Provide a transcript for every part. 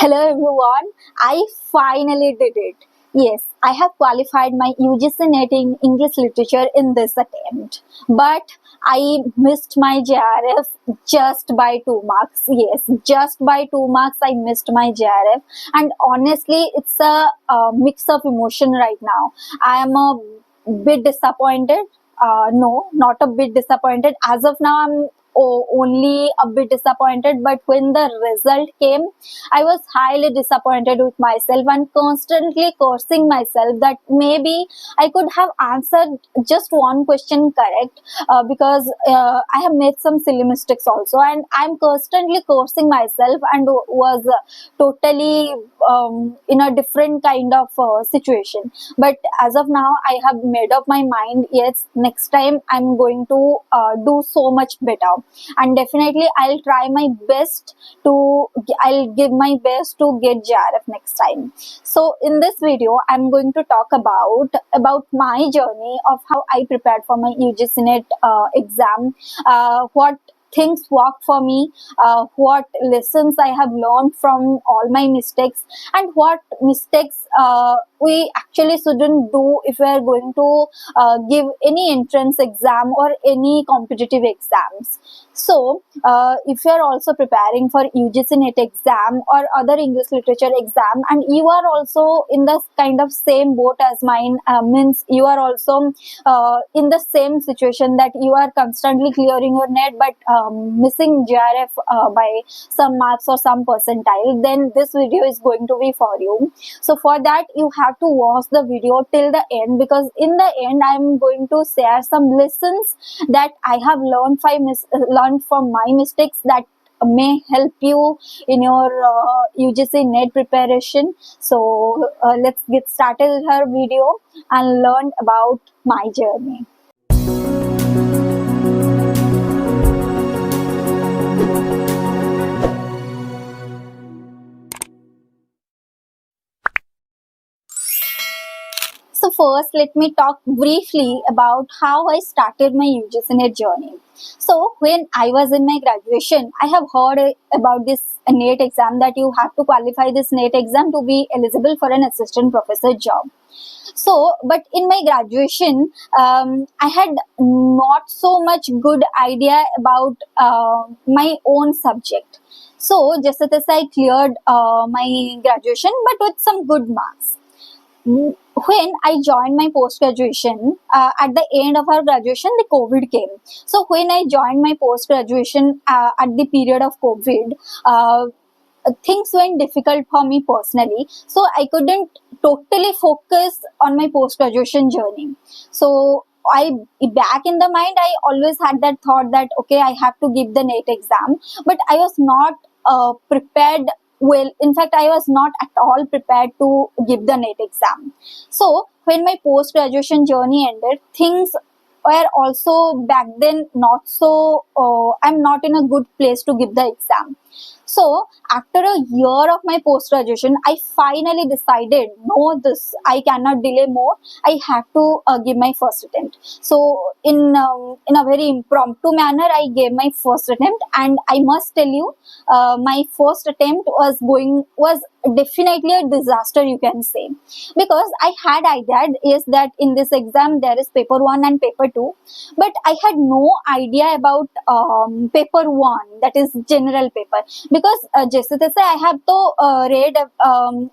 Hello everyone, I finally did it. Yes, I have qualified my UGC NET in English literature in this attempt. But I missed my JRF just by 2 marks. Yes, just by 2 marks I missed my JRF. And honestly, it's a mix of emotion right now. I am a bit disappointed. No, not a bit disappointed. As of now, I'm only a bit disappointed, but when the result came, I was highly disappointed with myself and constantly cursing myself that maybe I could have answered just one question correct, because I have made some silly mistakes also, and I'm constantly cursing myself and was totally in a different kind of situation. But as of now, I have made up my mind. Yes, next time I'm going to do so much better, and definitely I'll try my best to I'll give my best to get JRF next time. So in this video I'm going to talk about my journey of how I prepared for my UGC NET exam, what things worked for me, what lessons I have learned from all my mistakes, and what mistakes we actually shouldn't do if we are going to give any entrance exam or any competitive exams. So if you are also preparing for UGC NET exam or other English literature exam, and you are also in the kind of same boat as mine, means you are also in the same situation that you are constantly clearing your net but missing JRF by some marks or some percentile, then this video is going to be for you. So for that you have to watch the video till the end, because in the end I am going to share some lessons that I have learned from my mistakes that may help you in your UGC NET preparation. So let's get started with our video and learn about my journey. So first, let me talk briefly about how I started my UGC NET journey. So when I was in my graduation, I have heard about this NET exam, that you have to qualify this NET exam to be eligible for an assistant professor job. So, but in my graduation, I had not so much good idea about my own subject. So just as I cleared my graduation, but with some good marks. When I joined my post-graduation, at the end of our graduation, the COVID came. So when I joined my post-graduation at the period of COVID, things went difficult for me personally. So I couldn't totally focus on my post-graduation journey. So back in the mind, I always had that thought that, okay, I have to give the NET exam, but I was not prepared well. In fact, I was not at all prepared to give the NET exam. So when my post-graduation journey ended, things were also back then not so, I'm not in a good place to give the exam. So after a year of my post-graduation, I finally decided, no, I cannot delay more. I have to give my first attempt. So in a very impromptu manner, I gave my first attempt, and I must tell you, my first attempt was definitely a disaster, you can say, because I had idea is that in this exam there is paper 1 and paper 2, but I had no idea about paper 1, that is general paper, because just as I have to read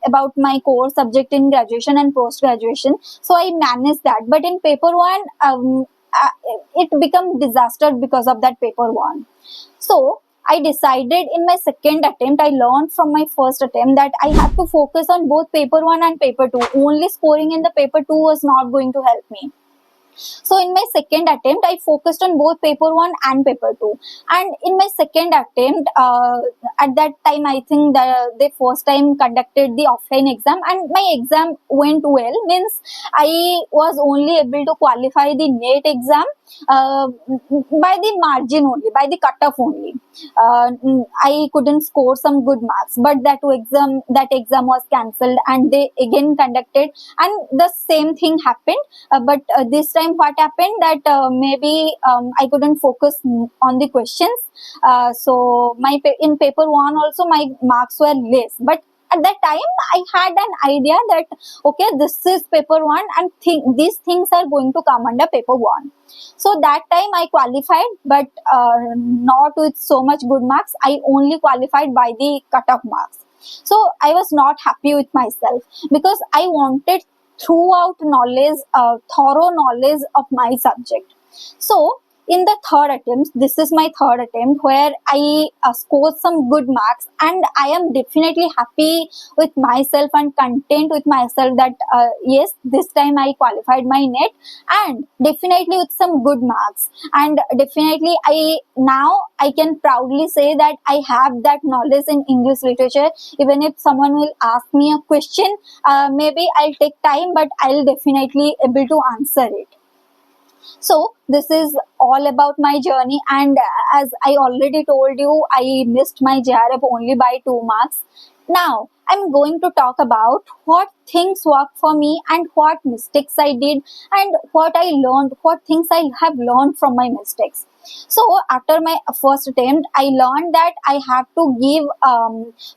about my core subject in graduation and post graduation, so I managed that. But in paper 1, it became disaster because of that paper 1. So I decided in my second attempt, I learned from my first attempt that I have to focus on both paper 1 and paper 2. Only scoring in the paper 2 was not going to help me. So in my second attempt, I focused on both paper 1 and paper 2. And in my second attempt, at that time, I think the first time conducted the offline exam, and my exam went well. Means I was only able to qualify the NET exam by the margin only, by the cutoff only. I couldn't score some good marks, but that exam was cancelled, and they again conducted, and the same thing happened. But this time what happened that maybe I couldn't focus on the questions. So in paper 1 also my marks were less, but at that time I had an idea that okay, this is paper 1 and these things are going to come under paper 1. So that time I qualified, but not with so much good marks. I only qualified by the cutoff marks. So I was not happy with myself because I wanted throughout knowledge, thorough knowledge of my subject. So in the third attempt, this is my third attempt where I scored some good marks, and I am definitely happy with myself and content with myself that yes, this time I qualified my net, and definitely with some good marks, and definitely now I can proudly say that I have that knowledge in English literature. Even if someone will ask me a question, maybe I'll take time, but I'll definitely able to answer it. So this is all about my journey, and as I already told you, I missed my JRF only by 2 marks. Now I'm going to talk about what things worked for me and what mistakes I did and what I learned, what things I have learned from my mistakes. So after my first attempt, I learned that I have to give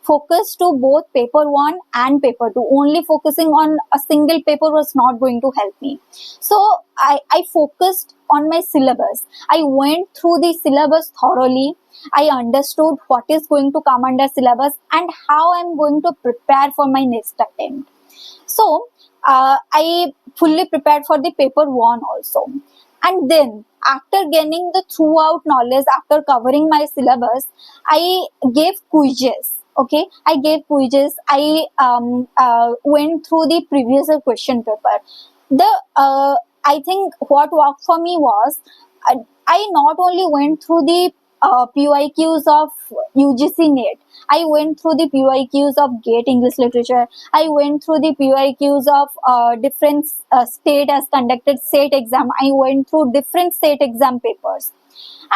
focus to both paper 1 and paper 2. Only focusing on a single paper was not going to help me. So I focused on my syllabus. I went through the syllabus thoroughly. I understood what is going to come under syllabus and how I am going to prepare for my next attempt. So I fully prepared for the paper 1 also. And then after gaining the throughout knowledge, after covering my syllabus, I gave quizzes. Okay, I gave quizzes. I went through the previous question paper. I think what worked for me was I not only went through the PYQs of UGC NET. I went through the PYQs of GATE English Literature. I went through the PYQs of different state has conducted state exam. I went through different state exam papers.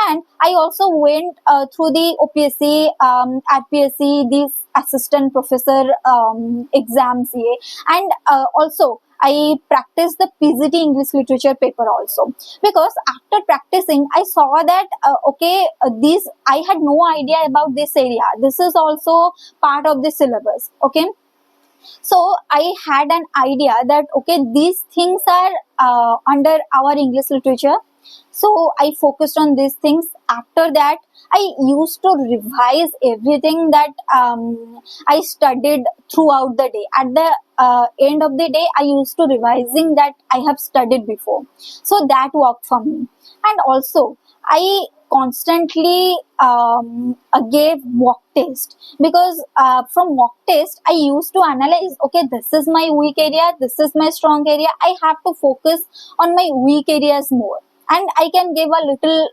And I also went through the OPSC, RPSC, these assistant professor exams here. And also I practiced the PGT English Literature paper also, because after practicing I saw that these I had no idea about this area. This is also part of the syllabus. Okay, so I had an idea that okay, these things are under our English literature. So I focused on these things. After that, I used to revise everything that I studied throughout the day. At the end of the day, I used to revising that I have studied before. So that worked for me. And also, I constantly gave mock test, because from mock test I used to analyze, okay, this is my weak area, this is my strong area. I have to focus on my weak areas more, and I can give a little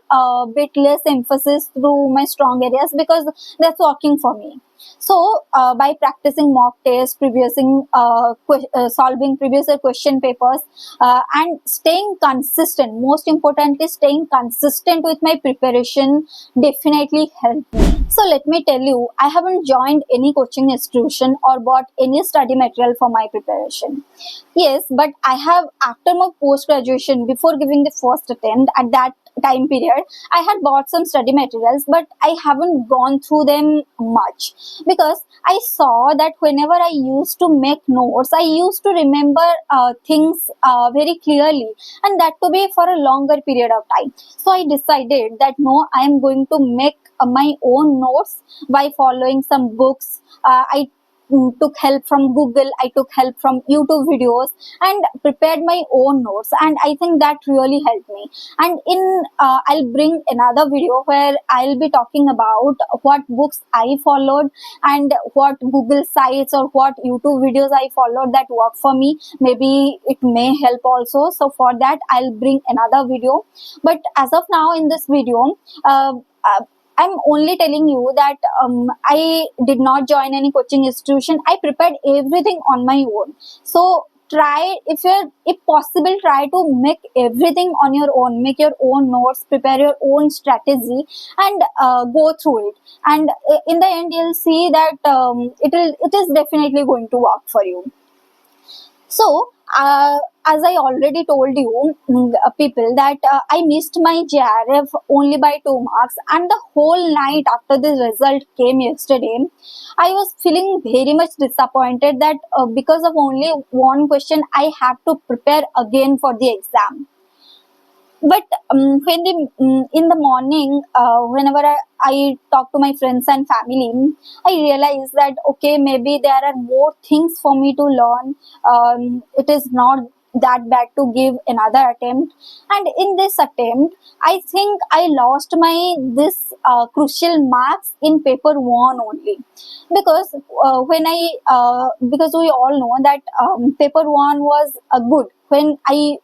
bit less emphasis through my strong areas because that's working for me. So by practicing mock tests, solving previous question papers, and staying consistent, most importantly staying consistent with my preparation definitely helped me. So let me tell you, I haven't joined any coaching institution or bought any study material for my preparation. Yes, but I have, after my post-graduation, before giving the first attempt, at that time period, I had bought some study materials, but I haven't gone through them much, because I saw that whenever I used to make notes, I used to remember things very clearly, and that to be for a longer period of time. So I decided that no, I am going to make my own notes by following some books. I took help from Google, I took help from YouTube videos and prepared my own notes, and I think that really helped me. And I'll bring another video where I'll be talking about what books I followed and what Google sites or what YouTube videos I followed that worked for me. Maybe it may help also. So for that I'll bring another video. But as of now in this video, I'm only telling you that I did not join any coaching institution. I prepared everything on my own. So try, if possible, try to make everything on your own. Make your own notes, prepare your own strategy, and go through it. And in the end, you'll see that it is definitely going to work for you. So as I already told you, people, that I missed my JRF only by 2 marks, and the whole night after the result came yesterday, I was feeling very much disappointed that because of only one question, I have to prepare again for the exam. But in the morning, whenever I talk to my friends and family, I realize that okay, maybe there are more things for me to learn. It is not that bad to give another attempt. And in this attempt, I think I lost my this crucial marks in paper one only, because because we all know that paper one was good when I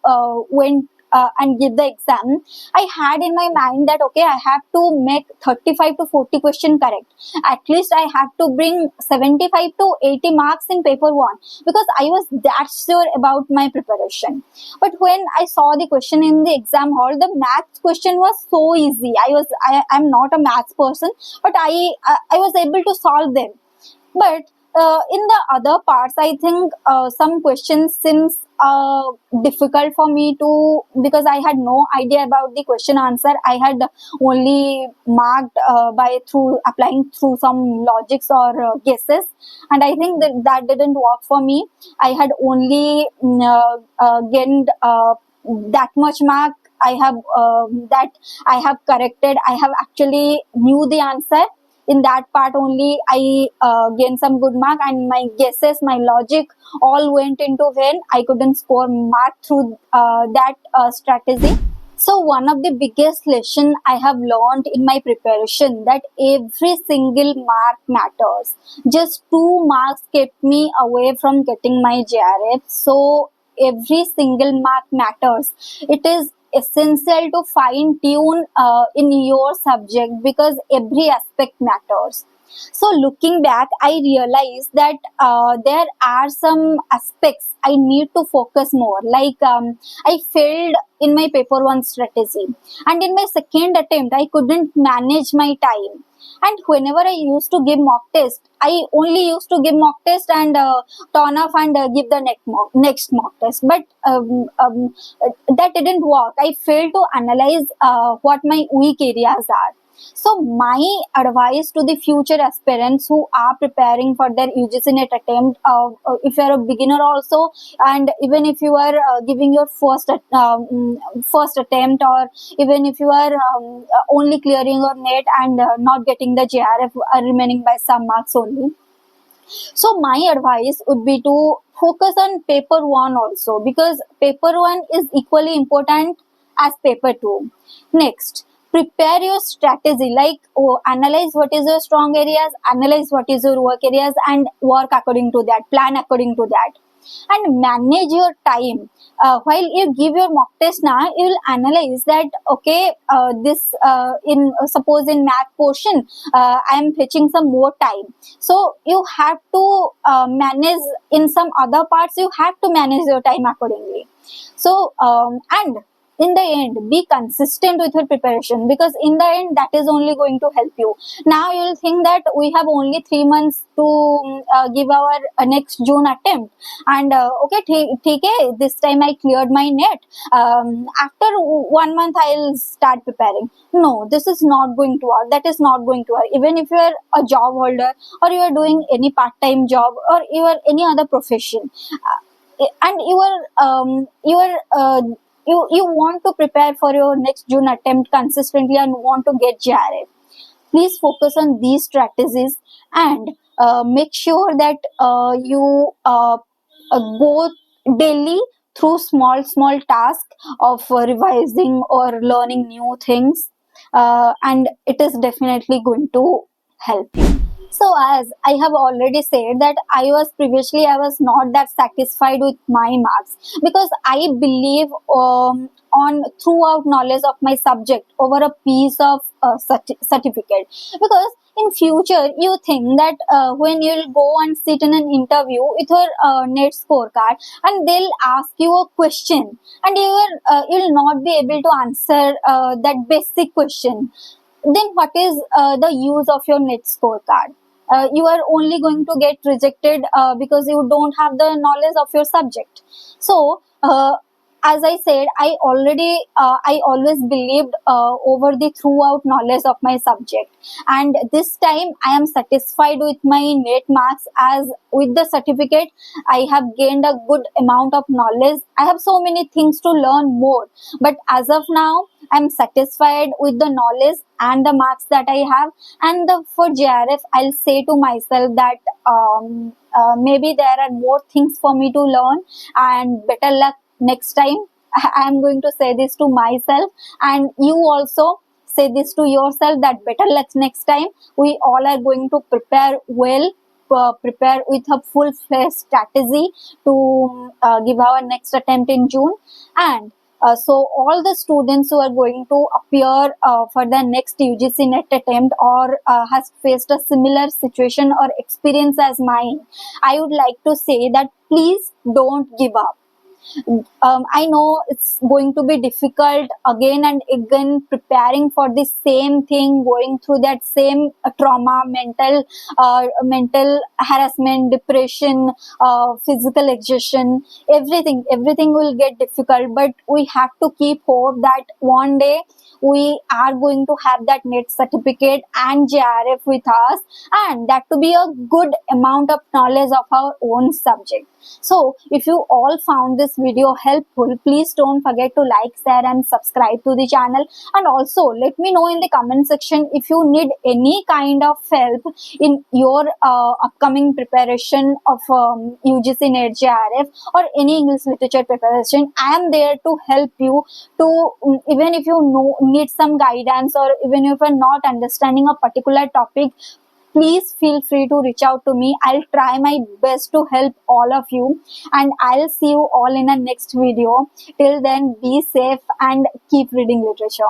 went and give the exam. I had in my mind that okay, I have to make 35 to 40 question correct. At least I have to bring 75 to 80 marks in paper one, because I was that sure about my preparation. But when I saw the question in the exam hall, the maths question was so easy. I'm not a maths person, but I was able to solve them. But in the other parts, I think some questions seems difficult for me to, because I had no idea about the question answer. I had only marked by through applying through some logics or guesses, and I think that didn't work for me. I had only gained that much mark. I have that I have corrected. I have actually knew the answer. In that part only I gained some good mark, and my guesses, my logic all went into vain. I couldn't score mark through that strategy. So one of the biggest lesson I have learned in my preparation, that every single mark matters. Just 2 marks kept me away from getting my JRF. So every single mark matters. It is essential to fine tune in your subject, because every aspect matters. So looking back, I realized that there are some aspects I need to focus more. Like I failed in my paper one strategy, and in my second attempt, I couldn't manage my time. And whenever I used to give mock test, I only used to give mock test and turn off and give the next mock test. But that didn't work. I failed to analyze what my weak areas are. So my advice to the future aspirants who are preparing for their UGC NET attempt, if you are a beginner also, and even if you are giving your first attempt, or even if you are only clearing your NET and not getting the JRF, remaining by some marks only. So my advice would be to focus on paper one also, because paper one is equally important as paper two. Next, prepare your strategy, like analyze what is your strong areas, analyze what is your work areas, and work according to that, plan according to that. And manage your time. While you give your mock test now, you will analyze that okay, this in suppose in math portion, I am fetching some more time. So you have to manage in some other parts. You have to manage your time accordingly. So and in the end, be consistent with your preparation, because in the end, that is only going to help you. Now you will think that we have only 3 months to give our next June attempt, and okay, this time I cleared my net. After 1 month, I'll start preparing. No, this is not going to work. That is not going to work. Even if you are a job holder, or you are doing any part-time job, or you are any other profession, and you want to prepare for your next June attempt consistently and want to get JRF, please focus on these strategies, and make sure that you go daily through small tasks of revising or learning new things, and it is definitely going to help you. So as I have already said that I was not that satisfied with my marks, because I believe on throughout knowledge of my subject over a piece of certificate. Because in future you think that when you'll go and sit in an interview with your NET scorecard, and they'll ask you a question, and you'll not be able to answer that basic question, then what is the use of your NET scorecard? you are only going to get rejected because you don't have the knowledge of your subject. So as I said, I always believed over the throughout knowledge of my subject, and this time I am satisfied with my net marks, as with the certificate I have gained a good amount of knowledge. I have so many things to learn more, but as of now I'm satisfied with the knowledge and the marks that I have. And for JRF, I'll say to myself that maybe there are more things for me to learn, and better luck next time. I'm going to say this to myself, and you also say this to yourself, that better luck next time. We all are going to prepare well, prepare with a full-fledged strategy to give our next attempt in June. And so all the students who are going to appear for the next UGC NET attempt, or has faced a similar situation or experience as mine, I would like to say that please don't give up. I know it's going to be difficult again and again, preparing for the same thing, going through that same trauma, mental harassment, depression, physical exhaustion, everything will get difficult. But we have to keep hope that one day we are going to have that NET certificate and JRF with us, and that to be a good amount of knowledge of our own subject. So if you all found this video helpful, please don't forget to like, share and subscribe to the channel. And also let me know in the comment section if you need any kind of help in your upcoming preparation of UGC NET JRF or any English literature preparation. I am there to help you to, even if you need some guidance, or even if you're not understanding a particular topic, please feel free to reach out to me. I'll try my best to help all of you, and I'll see you all in a next video. Till then, be safe and keep reading literature.